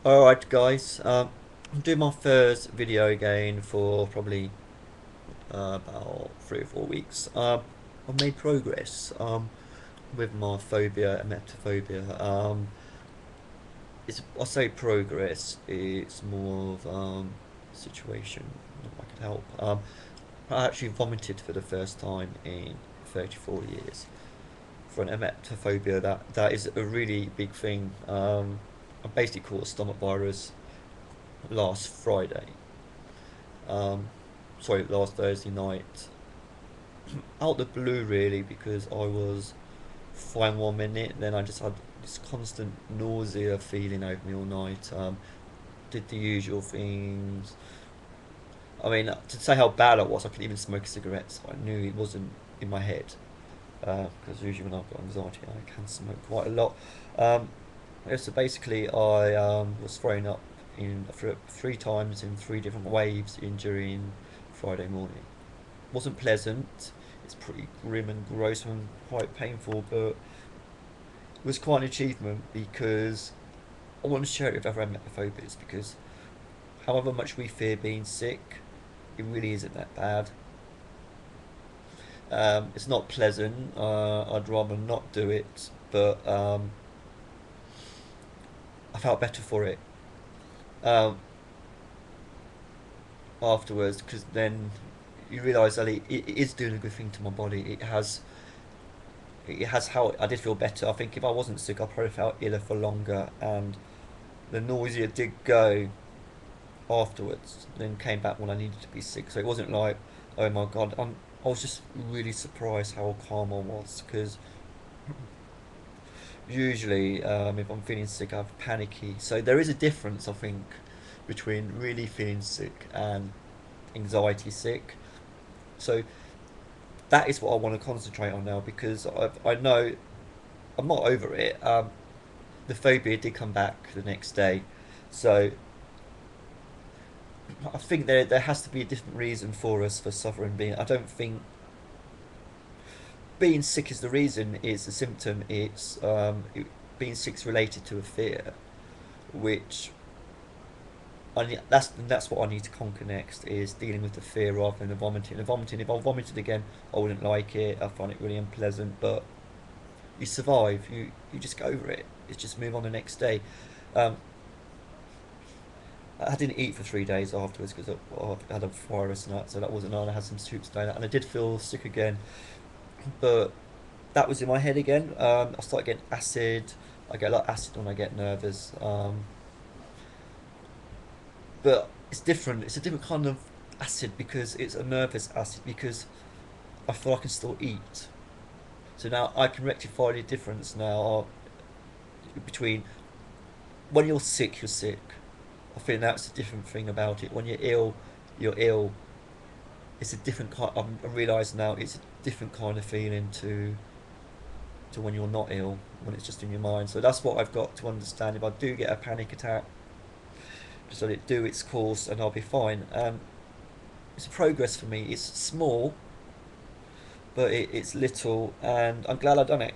Alright guys, I'm doing my first video again for probably about 3 or 4 weeks. I've made progress with my phobia, emetophobia. I say progress, it's more of situation if I could help. I actually vomited for the first time in 34 years. For an emetophobia, that is a really big thing. I basically caught a stomach virus last Friday. Sorry, last Thursday night. Out the blue, really, because I was fine 1 minute, then I just had this constant nausea feeling over me all night. Did the usual things. I mean, to say how bad I was, I couldn't even smoke a cigarette, so I knew it wasn't in my head. Because usually when I've got anxiety, I can smoke quite a lot. Um, yeah, so basically, I was thrown up in 3 times in 3 different waves in during Friday morning. Wasn't pleasant. It's pretty grim and gross and quite painful, but it was quite an achievement because I want to share it with other emetophobics because however much we fear being sick, it really isn't that bad. It's not pleasant. I'd rather not do it, but I felt better for it afterwards because then you realise that it is doing a good thing to my body. It has how I did feel better. I think if I wasn't sick, I probably felt iller for longer, and the nausea did go afterwards. Then came back when I needed to be sick. So it wasn't like, oh my god. I was just really surprised how calm I was because usually if I'm feeling sick, I'm panicky. So there is a difference, I think, between really feeling sick and anxiety sick. So that is what I want to concentrate on now because I know I'm not over it. The phobia did come back the next day, so I think there has to be a different reason for us for suffering. Being I don't think being sick is the reason. It's a symptom. Being sick's related to a fear, which that's what I need to conquer next is dealing with the fear rather than the vomiting. The vomiting, if I vomited again, I wouldn't like it. I find it really unpleasant, but you survive. You just go over it. It's just move on the next day. Um, I didn't eat for 3 days afterwards because I had a virus and that, so that wasn't nice. I had some soup today, and I did feel sick again, but that was in my head again. I started getting acid. I get a lot of acid when I get nervous, but it's different. It's a different kind of acid because it's a nervous acid because I feel I can still eat. So now I can rectify the difference now between when you're sick, you're sick. I think that's a different thing about it. When you're ill, you're ill. It's a different kind. I realise now it's a different kind of feeling to when you're not ill, when it's just in your mind. So that's what I've got to understand. If I do get a panic attack, just let it do its course, and I'll be fine. It's a progress for me. It's small, but it's little, and I'm glad I've done it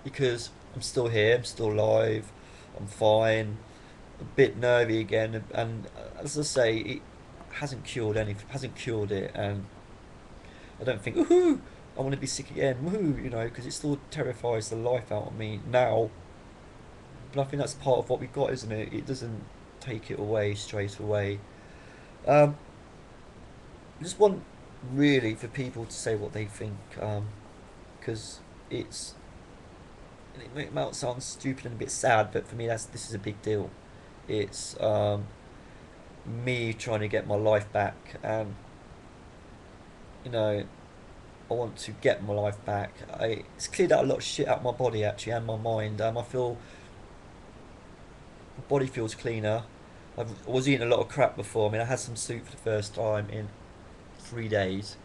because I'm still here. I'm still alive. I'm fine. A bit nervy again, and as I say, it hasn't cured anything. Hasn't cured it, and I don't think, woohoo, I want to be sick again, woohoo, because it still terrifies the life out of me now. But I think that's part of what we've got, isn't it? It doesn't take it away straight away. Um, I just want really for people to say what they think, because it's it might sound stupid and a bit sad, but for me, this is a big deal. It's me trying to get my life back, and you know, I want to get my life back. It's cleared out a lot of shit out of my body actually and my mind. I feel my body feels cleaner. I was eating a lot of crap before. I mean, I had some soup for the first time in 3 days.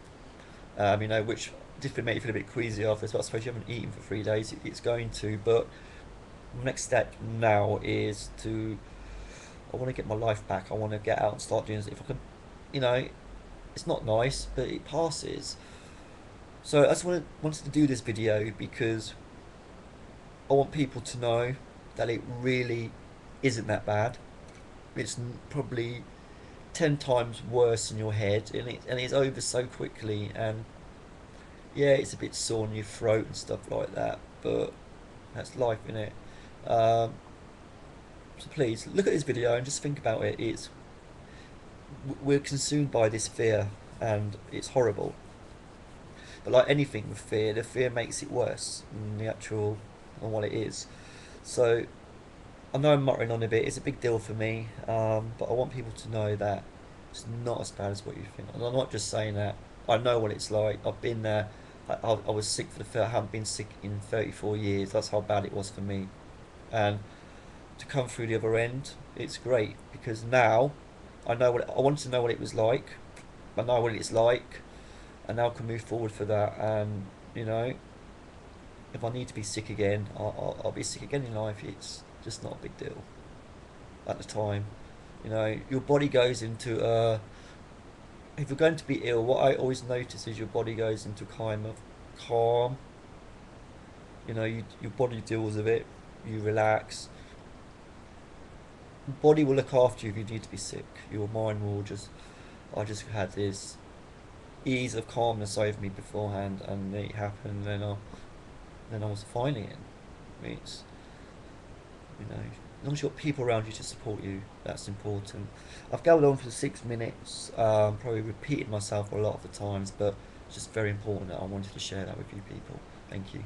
Which did make you feel a bit queasy after. So I suppose you haven't eaten for 3 days. It's going to, but the next step now is to. I want to get my life back. I want to get out and start doing this. If I can, you know, it's not nice, but it passes. So I just wanted to do this video because I want people to know that it really isn't that bad. It's probably 10 times worse in your head, and it's over so quickly. And yeah, it's a bit sore in your throat and stuff like that, but that's life, innit? Um, so please look at this video and just think about it. We're consumed by this fear, and it's horrible. But like anything with fear, the fear makes it worse than the actual than what it is. So I know I'm muttering on a bit. It's a big deal for me, but I want people to know that it's not as bad as what you think. And I'm not just saying that. I know what it's like. I've been there. I was sick for the first. I haven't been sick in 34 years. That's how bad it was for me. And to come through the other end, it's great because now I know what I wanted to know what it was like. I know what it's like, and now I can move forward for that. And you know, if I need to be sick again, I'll be sick again in life. It's just not a big deal at the time. You know, your body goes into if you're going to be ill, what I always notice is your body goes into kind of calm. You know, your body deals with it. You relax. Your body will look after you if you need to be sick. Your mind will just. I just had this ease of calmness over me beforehand, and it happened. Then I was fine again. I mean, it's, you know, as long as you've got people around you to support you, that's important. I've gabbled on for 6 minutes, probably repeated myself a lot of the times, but it's just very important that I wanted to share that with you people. Thank you.